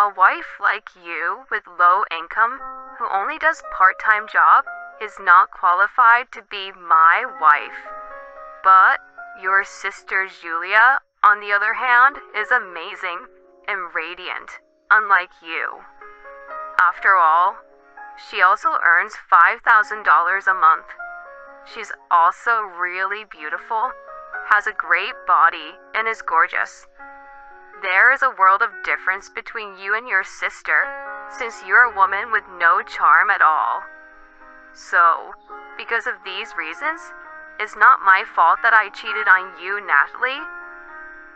A wife like you with low income who only does part-time job is not qualified to be my wife. But your sister Julia, on the other hand, is amazing and radiant, unlike you. After all, she also earns $5,000 a month. She's also really beautiful, has a great body, and is gorgeous. There is a world of difference between you and your sister, since you're a woman with no charm at all. So, because of these reasons, it's not my fault that I cheated on you, Natalie.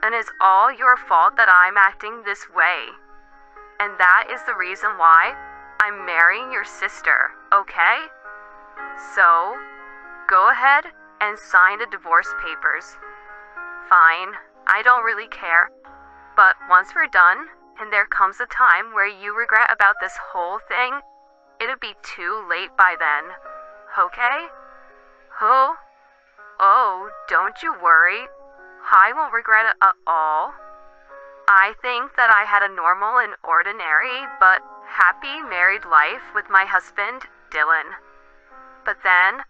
And it's all your fault that I'm acting this way. And that is the reason why I'm marrying your sister, okay? So, go ahead and sign the divorce papers. Fine, I don't really care. But once we're done, and there comes a time where you regret about this whole thing, it'll be too late by then. Okay? Oh, don't you worry. I won't regret it at all. I think that I had a normal and ordinary, but happy married life with my husband, Dylan. But then,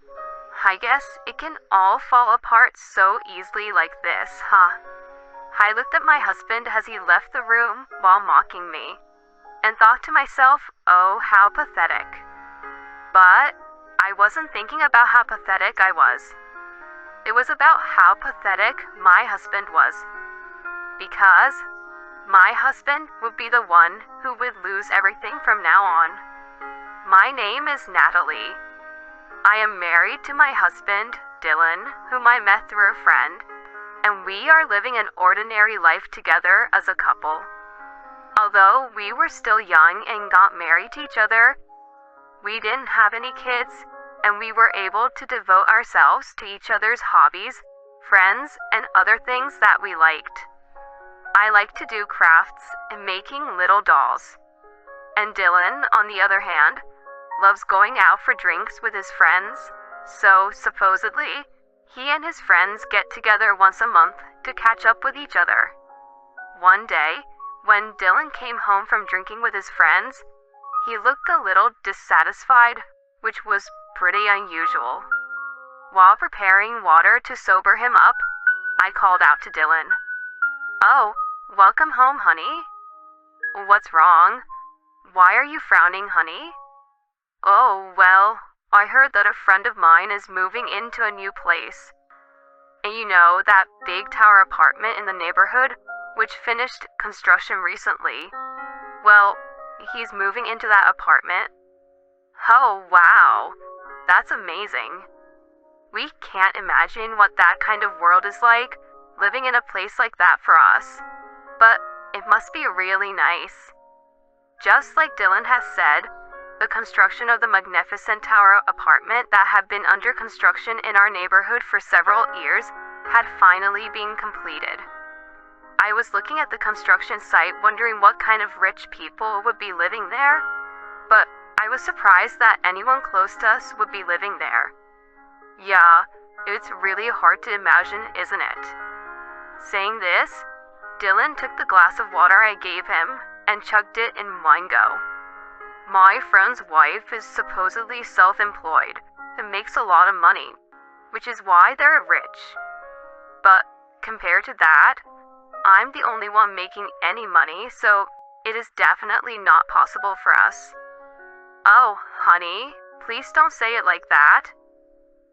I guess it can all fall apart so easily like this, huh? I looked at my husband as he left the room while mocking me, and thought to myself, oh, how pathetic. But I wasn't thinking about how pathetic I was. It was about how pathetic my husband was. Because my husband would be the one who would lose everything from now on. My name is Natalie. I am married to my husband, Dylan, whom I met through a friend, and we are living an ordinary life together as a couple. Although we were still young and got married to each other, we didn't have any kids, and we were able to devote ourselves to each other's hobbies, friends, and other things that we liked. I like to do crafts and making little dolls. And Dylan, on the other hand, loves going out for drinks with his friends, so supposedly, he and his friends get together once a month to catch up with each other. One day, when Dylan came home from drinking with his friends, he looked a little dissatisfied, which was pretty unusual. While preparing water to sober him up, I called out to Dylan, "Oh, welcome home, honey." "What's wrong? Why are you frowning, honey?" "Oh, well, I heard that a friend of mine is moving into a new place. And you know, that big tower apartment in the neighborhood, which finished construction recently? Well, he's moving into that apartment." "Oh, wow. That's amazing. We can't imagine what that kind of world is like, living in a place like that for us. But it must be really nice." Just like Dylan has said, the construction of the magnificent tower apartment that had been under construction in our neighborhood for several years had finally been completed. I was looking at the construction site wondering what kind of rich people would be living there, but I was surprised that anyone close to us would be living there. Yeah, it's really hard to imagine, isn't it? Saying this, Dylan took the glass of water I gave him and chugged it in one go. My friend's wife is supposedly self-employed and makes a lot of money, which is why they're rich. But compared to that, I'm the only one making any money, so it is definitely not possible for us. "Oh, honey, please don't say it like that.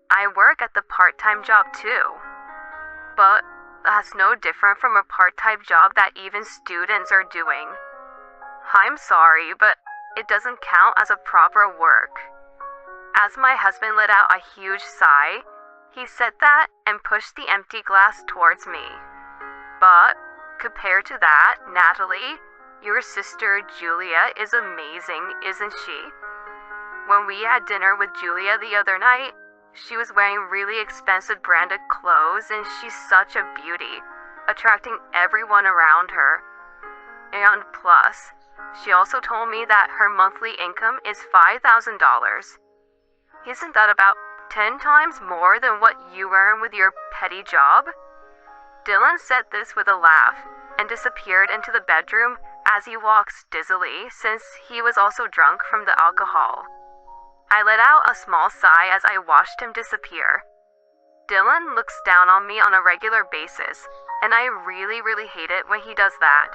I work at the part-time job too. But that's no different from a part-time job that even students are doing. I'm sorry, but it doesn't count as a proper work." As my husband let out a huge sigh, he said that and pushed the empty glass towards me. "But compared to that, Natalie, your sister Julia is amazing, isn't she? When we had dinner with Julia the other night, she was wearing really expensive branded clothes, and she's such a beauty, attracting everyone around her. And plus, she also told me that her monthly income is $5,000. Isn't that about 10 times more than what you earn with your petty job?" Dylan said this with a laugh and disappeared into the bedroom as he walks dizzily since he was also drunk from the alcohol. I let out a small sigh as I watched him disappear. Dylan looks down on me on a regular basis, and I really hate it when he does that.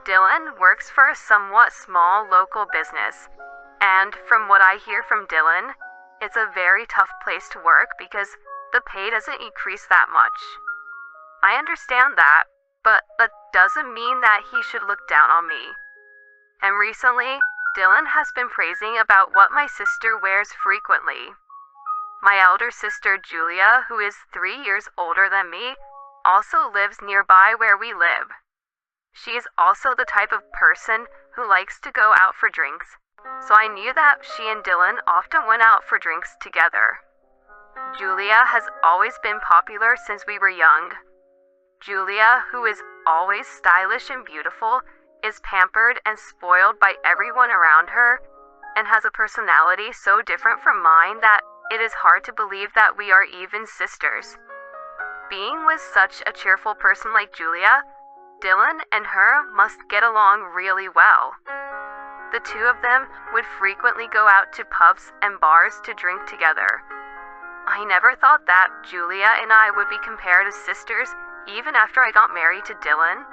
Dylan works for a somewhat small local business, and from what I hear from Dylan, it's a very tough place to work because the pay doesn't increase that much. I understand that, but that doesn't mean that he should look down on me. And recently, Dylan has been praising about what my sister wears frequently. My elder sister Julia, who is 3 years older than me, also lives nearby where we live. She is also the type of person who likes to go out for drinks, so I knew that she and Dylan often went out for drinks together. Julia has always been popular since we were young. Julia, who is always stylish and beautiful, is pampered and spoiled by everyone around her, and has a personality so different from mine that it is hard to believe that we are even sisters. Being with such a cheerful person like Julia, Dylan and her must get along really well. The two of them would frequently go out to pubs and bars to drink together. I never thought that Julia and I would be compared as sisters even after I got married to Dylan,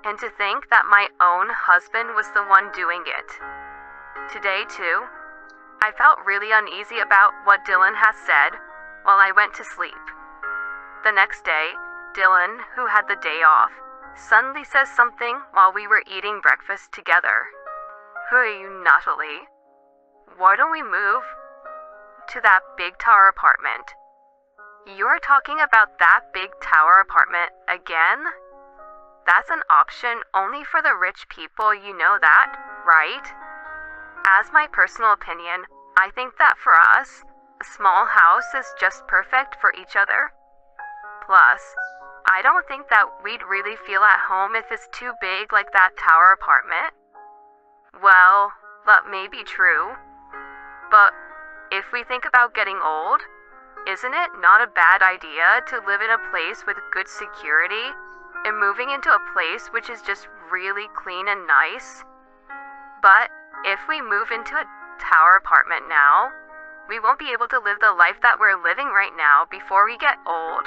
and to think that my own husband was the one doing it. Today, too, I felt really uneasy about what Dylan has said while I went to sleep. The next day, Dylan, who had the day off, suddenly says something while we were eating breakfast together. Hey, Natalie, why don't we move to that big tower apartment? You're talking about that big tower apartment again? That's an option only for the rich people, you know that, right? As my personal opinion, I think that for us, a small house is just perfect for each other. Plus, I don't think that we'd really feel at home if it's too big like that tower apartment. Well, that may be true, but if we think about getting old, isn't it not a bad idea to live in a place with good security and moving into a place which is just really clean and nice? But if we move into a tower apartment now, we won't be able to live the life that we're living right now before we get old.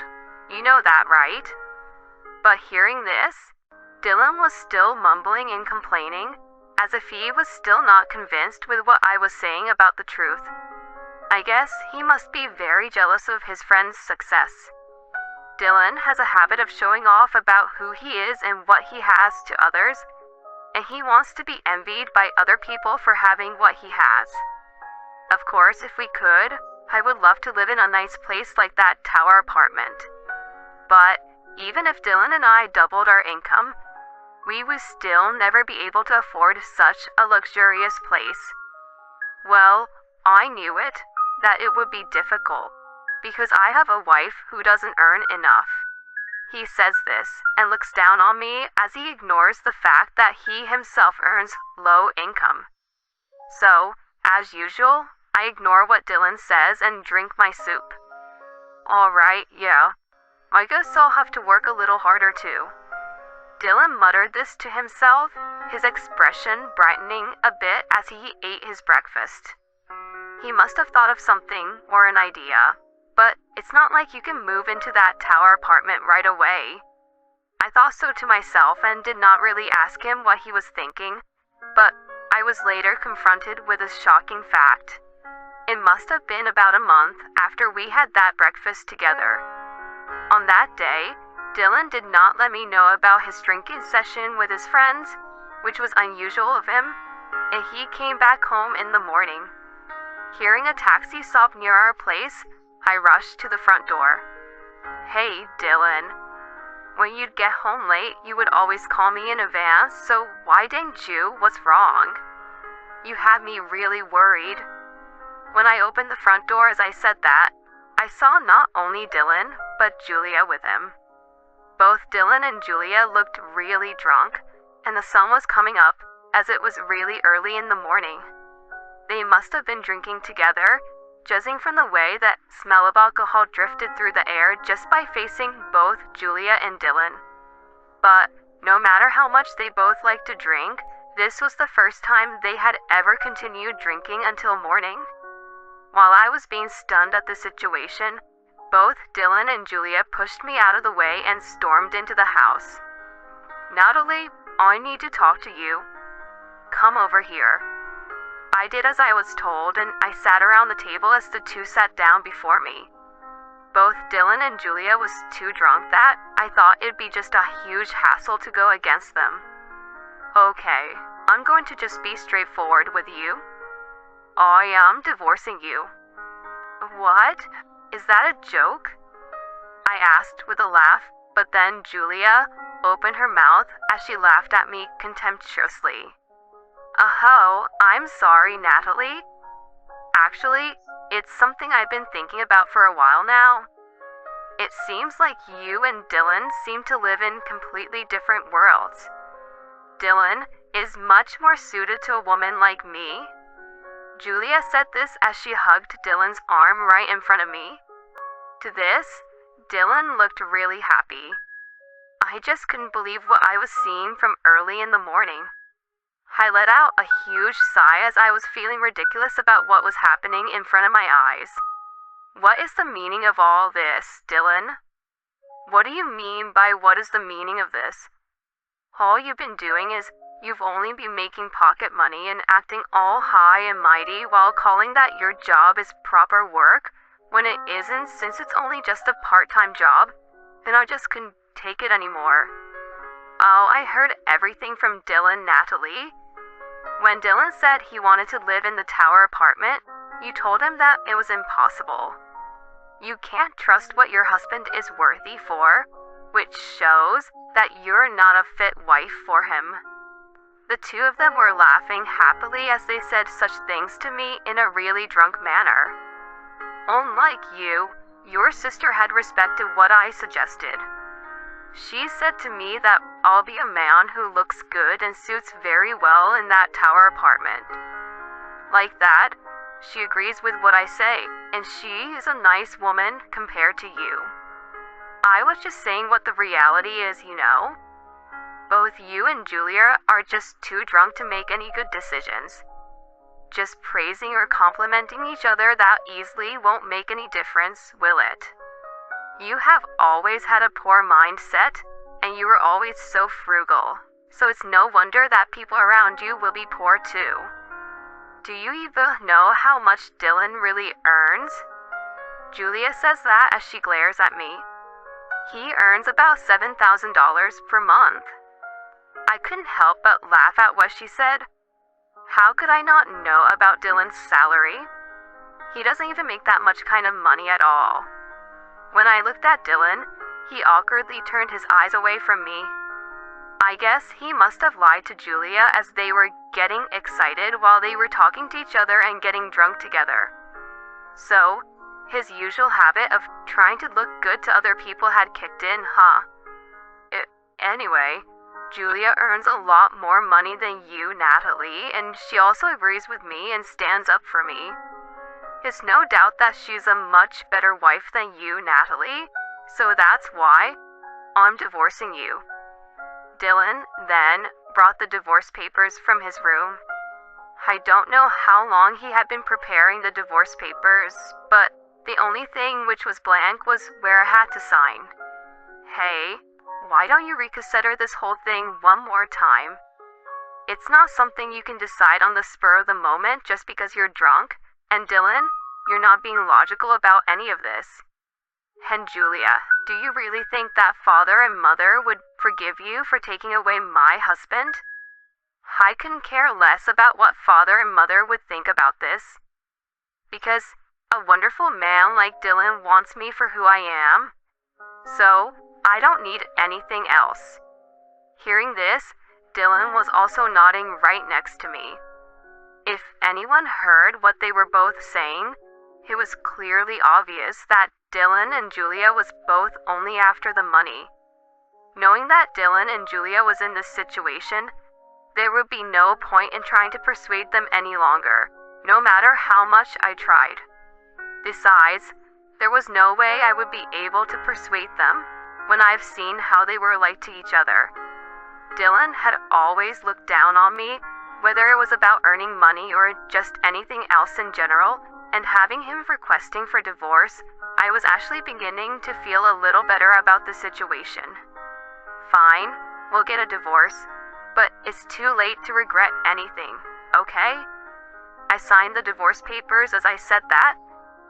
You know that, right? But hearing this, Dylan was still mumbling and complaining, as if he was still not convinced with what I was saying about the truth. I guess he must be very jealous of his friend's success. Dylan has a habit of showing off about who he is and what he has to others, and he wants to be envied by other people for having what he has. Of course, if we could, I would love to live in a nice place like that tower apartment. But even if Dylan and I doubled our income, we would still never be able to afford such a luxurious place. Well, I knew it, that it would be difficult, because I have a wife who doesn't earn enough. He says this and looks down on me as he ignores the fact that he himself earns low income. So, as usual, I ignore what Dylan says and drink my soup. Alright, yeah. I guess I'll have to work a little harder too. Dylan muttered this to himself, his expression brightening a bit as he ate his breakfast. He must have thought of something or an idea, but it's not like you can move into that tower apartment right away. I thought so to myself and did not really ask him what he was thinking, but I was later confronted with a shocking fact. It must have been about a month after we had that breakfast together. On that day, Dylan did not let me know about his drinking session with his friends, which was unusual of him, and he came back home in the morning. Hearing a taxi stop near our place, I rushed to the front door. Hey, Dylan. When you'd get home late, you would always call me in advance, so why didn't you? What's wrong? You had me really worried. When I opened the front door as I said that, I saw not only Dylan, but Julia with him. Both Dylan and Julia looked really drunk, and the sun was coming up as it was really early in the morning. They must have been drinking together, judging from the way that smell of alcohol drifted through the air just by facing both Julia and Dylan. But No matter how much they both liked to drink, this was the first time they had ever continued drinking until morning. While I was being stunned at the situation, both Dylan and Julia pushed me out of the way and stormed into the house. "Natalie, I need to talk to you. Come over here." I did as I was told, and I sat around the table as the two sat down before me. Both Dylan and Julia was too drunk that I thought it'd be just a huge hassle to go against them. "Okay, I'm going to just be straightforward with you. I am divorcing you." "What? Is that a joke?" I asked with a laugh, but then Julia opened her mouth as she laughed at me contemptuously. "Oh, I'm sorry, Natalie. Actually, it's something I've been thinking about for a while now. It seems like you and Dylan seem to live in completely different worlds. Dylan is much more suited to a woman like me." Julia said this as she hugged Dylan's arm right in front of me. To this, Dylan looked really happy. I just couldn't believe what I was seeing from early in the morning. I let out a huge sigh as I was feeling ridiculous about what was happening in front of my eyes. "What is the meaning of all this, Dylan?" "What do you mean by what is the meaning of this?" "All you've been doing is you've only been making pocket money and acting all high and mighty while calling that your job is proper work when it isn't, since it's only just a part-time job, and I just couldn't take it anymore." "Oh, I heard everything from Dylan, Natalie. When Dylan said he wanted to live in the tower apartment, you told him that it was impossible. You can't trust what your husband is worthy for, which shows that you're not a fit wife for him." The two of them were laughing happily as they said such things to me in a really drunk manner. Unlike you, your sister had respected what I suggested. She said to me that I'll be a man who looks good and suits very well in that tower apartment. Like that, she agrees with what I say, and she is a nice woman compared to you. I was just saying what the reality is, you know. Both you and Julia are just too drunk to make any good decisions. Just praising or complimenting each other that easily won't make any difference, will it? You have always had a poor mindset, and you were always so frugal, so it's no wonder that people around you will be poor too. Do you even know how much Dylan really earns?" Julia says that as she glares at me. "He earns about $7,000 per month." I couldn't help but laugh at what she said. How could I not know about Dylan's salary? He doesn't even make that much kind of money at all. When I looked at Dylan, he awkwardly turned his eyes away from me. I guess he must have lied to Julia as they were getting excited while they were talking to each other and getting drunk together. So, his usual habit of trying to look good to other people had kicked in, huh? Anyway, Julia earns a lot more money than you, Natalie, and she also agrees with me and stands up for me. It's no doubt that she's a much better wife than you, Natalie, so that's why I'm divorcing you." Dylan then brought the divorce papers from his room. I don't know how long he had been preparing the divorce papers, but the only thing which was blank was where I had to sign. Hey, why don't you reconsider this whole thing one more time? It's not something you can decide on the spur of the moment just because you're drunk, and Dylan, you're not being logical about any of this. And Julia, do you really think that father and mother would forgive you for taking away my husband? I couldn't care less about what father and mother would think about this. Because a wonderful man like Dylan wants me for who I am. So, I don't need anything else. Hearing this, Dylan was also nodding right next to me. If anyone heard what they were both saying, it was clearly obvious that Dylan and Julia was both only after the money. Knowing that Dylan and Julia was in this situation, there would be no point in trying to persuade them any longer, no matter how much I tried. Besides, there was no way I would be able to persuade them when I've seen how they were like to each other. Dylan had always looked down on me, whether it was about earning money or just anything else in general, and having him requesting for divorce, I was actually beginning to feel a little better about the situation. Fine, we'll get a divorce, but it's too late to regret anything, okay? I signed the divorce papers as I said that,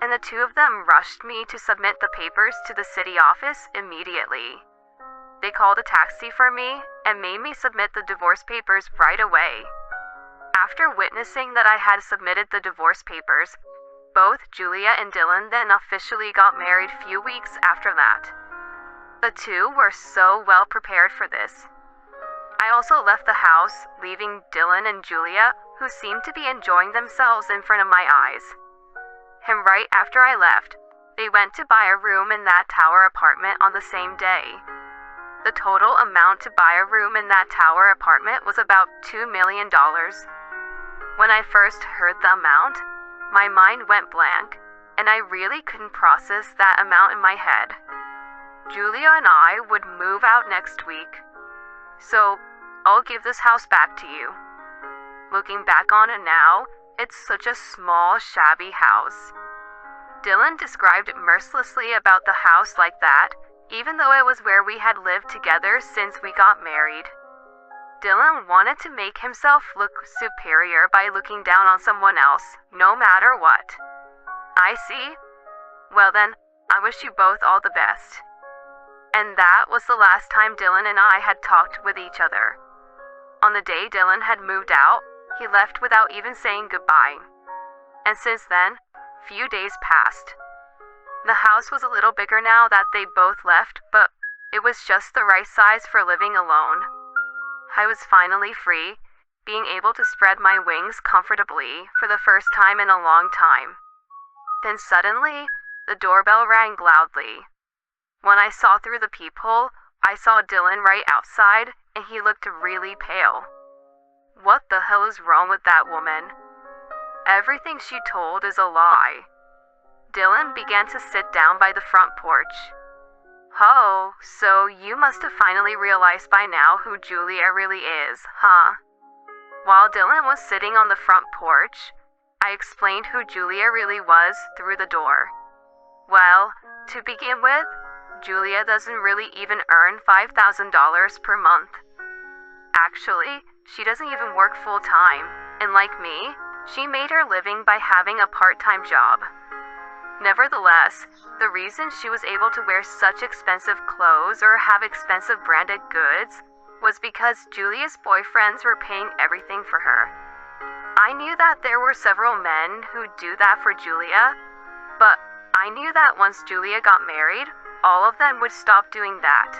and the two of them rushed me to submit the papers to the city office immediately. They called a taxi for me and made me submit the divorce papers right away. After witnessing that I had submitted the divorce papers, both Julia and Dylan then officially got married few weeks after that. The two were so well prepared for this. I also left the house, leaving Dylan and Julia, who seemed to be enjoying themselves in front of my eyes. And right after I left, they went to buy a room in that tower apartment on the same day. The total amount to buy a room in that tower apartment was about $2 million. When I first heard the amount, my mind went blank, and I really couldn't process that amount in my head. Julia and I would move out next week, so I'll give this house back to you. Looking back on it now, it's such a small, shabby house. Dylan described mercilessly about the house like that, even though it was where we had lived together since we got married. Dylan wanted to make himself look superior by looking down on someone else, no matter what. I see. Well then, I wish you both all the best. And that was the last time Dylan and I had talked with each other. On the day Dylan had moved out, he left without even saying goodbye. And since then, few days passed. The house was a little bigger now that they both left, but it was just the right size for living alone. I was finally free, being able to spread my wings comfortably for the first time in a long time. Then suddenly, the doorbell rang loudly. When I saw through the peephole, I saw Dylan right outside, and he looked really pale. What the hell is wrong with that woman? Everything she told is a lie. Dylan began to sit down by the front porch. Oh, so you must have finally realized by now who Julia really is, huh? While Dylan was sitting on the front porch, I explained who Julia really was through the door. Well, to begin with, Julia doesn't really even earn $5,000 per month. Actually, she doesn't even work full-time, and like me, she made her living by having a part-time job. Nevertheless, the reason she was able to wear such expensive clothes or have expensive branded goods was because Julia's boyfriends were paying everything for her. I knew that there were several men who'd do that for Julia, but I knew that once Julia got married, all of them would stop doing that.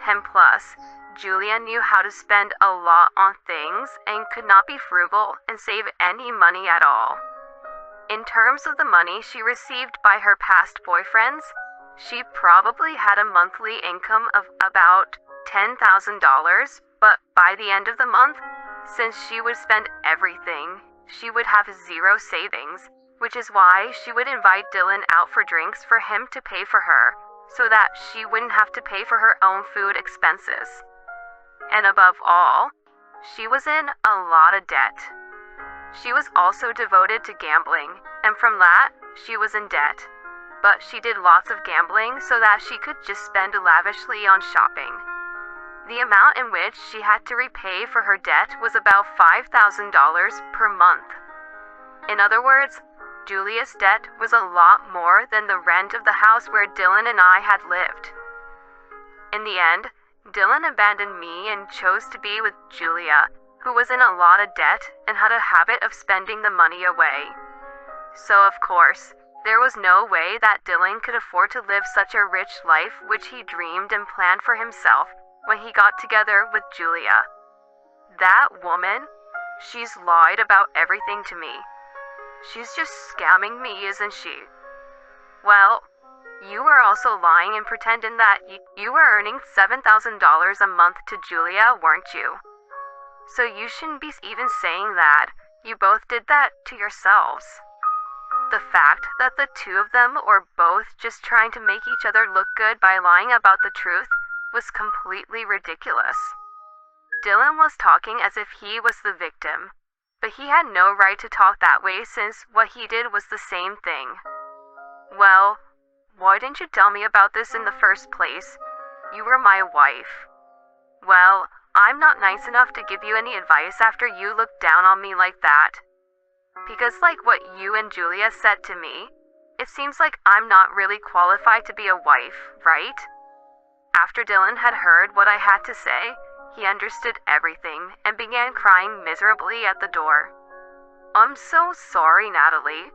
And plus, Julia knew how to spend a lot on things and could not be frugal and save any money at all. In terms of the money she received by her past boyfriends, she probably had a monthly income of about $10,000, but by the end of the month, since she would spend everything, she would have zero savings, which is why she would invite Dylan out for drinks for him to pay for her, so that she wouldn't have to pay for her own food expenses. And above all, she was in a lot of debt. She was also devoted to gambling, and from that, she was in debt. But she did lots of gambling so that she could just spend lavishly on shopping. The amount in which she had to repay for her debt was about $5,000 per month. In other words, Julia's debt was a lot more than the rent of the house where Dylan and I had lived. In the end, Dylan abandoned me and chose to be with Julia, who was in a lot of debt and had a habit of spending the money away. So of course, there was no way that Dylan could afford to live such a rich life which he dreamed and planned for himself when he got together with Julia. That woman, she's lied about everything to me. She's just scamming me, isn't she? Well, you were also lying and pretending that you were earning $7,000 a month to Julia, weren't you? So you shouldn't be even saying that. You both did that to yourselves. The fact that the two of them were both just trying to make each other look good by lying about the truth was completely ridiculous. Dylan was talking as if he was the victim, but he had no right to talk that way since what he did was the same thing. Well, why didn't you tell me about this in the first place? You were my wife. Well, I'm not nice enough to give you any advice after you looked down on me like that. Because like what you and Julia said to me, it seems like I'm not really qualified to be a wife, right? After Dylan had heard what I had to say, he understood everything and began crying miserably at the door. I'm so sorry, Natalie.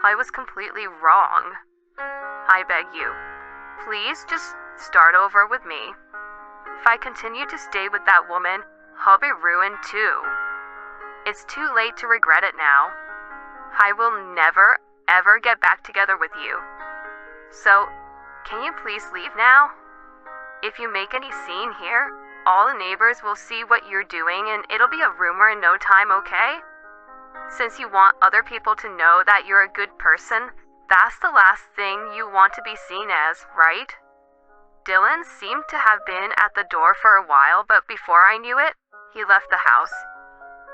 I was completely wrong. I beg you, please just start over with me. If I continue to stay with that woman, I'll be ruined too. It's too late to regret it now. I will never, ever get back together with you. So, can you please leave now? If you make any scene here, all the neighbors will see what you're doing and it'll be a rumor in no time, okay? Since you want other people to know that you're a good person, that's the last thing you want to be seen as, right? Dylan seemed to have been at the door for a while, but before I knew it, he left the house.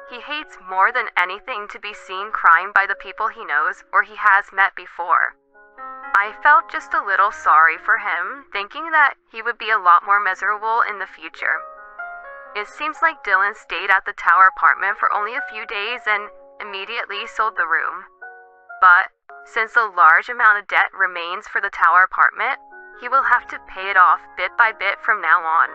He hates more than anything to be seen crying by the people he knows or he has met before. I felt just a little sorry for him, thinking that he would be a lot more miserable in the future. It seems like Dylan stayed at the tower apartment for only a few days and immediately sold the room. But since a large amount of debt remains for the tower apartment, he will have to pay it off bit by bit from now on.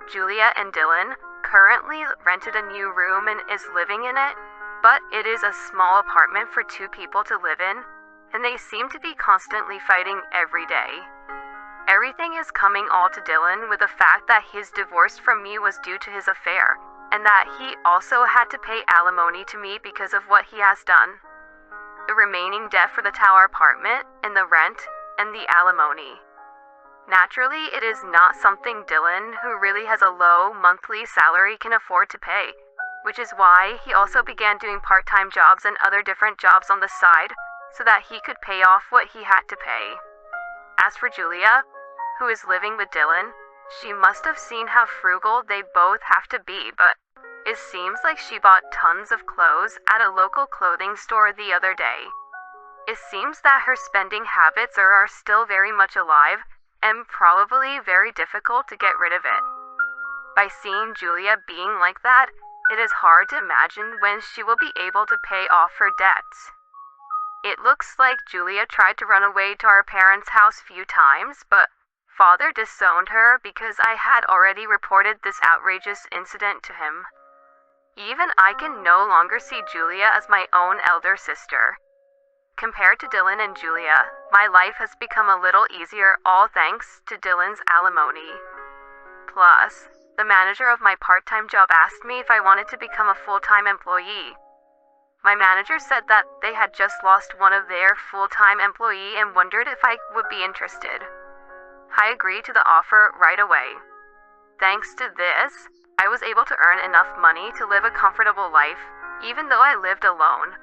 Julia and Dylan currently rented a new room and is living in it, but it is a small apartment for two people to live in, and they seem to be constantly fighting every day. Everything is coming all to Dylan with the fact that his divorce from me was due to his affair, and that he also had to pay alimony to me because of what he has done. The remaining debt for the tower apartment, and the rent, and the alimony. Naturally, it is not something Dylan, who really has a low monthly salary, can afford to pay, which is why he also began doing part-time jobs and other different jobs on the side so that he could pay off what he had to pay. As for Julia, who is living with Dylan, she must have seen how frugal they both have to be, but it seems like she bought tons of clothes at a local clothing store the other day. It seems that her spending habits are still very much alive and probably very difficult to get rid of it. By seeing Julia being like that, it is hard to imagine when she will be able to pay off her debts. It looks like Julia tried to run away to our parents' house few times, but Father disowned her because I had already reported this outrageous incident to him. Even I can no longer see Julia as my own elder sister. Compared to Dylan and Julia, my life has become a little easier, all thanks to Dylan's alimony. Plus, the manager of my part-time job asked me if I wanted to become a full-time employee. My manager said that they had just lost one of their full-time employee and wondered if I would be interested. I agreed to the offer right away. Thanks to this, I was able to earn enough money to live a comfortable life, even though I lived alone.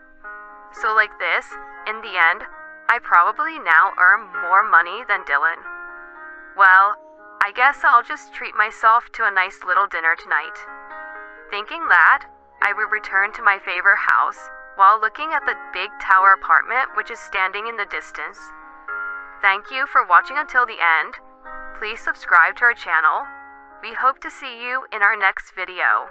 So like this, in the end, I probably now earn more money than Dylan. Well, I guess I'll just treat myself to a nice little dinner tonight. Thinking that, I would return to my favorite house while looking at the big tower apartment which is standing in the distance. Thank you for watching until the end. Please subscribe to our channel. We hope to see you in our next video.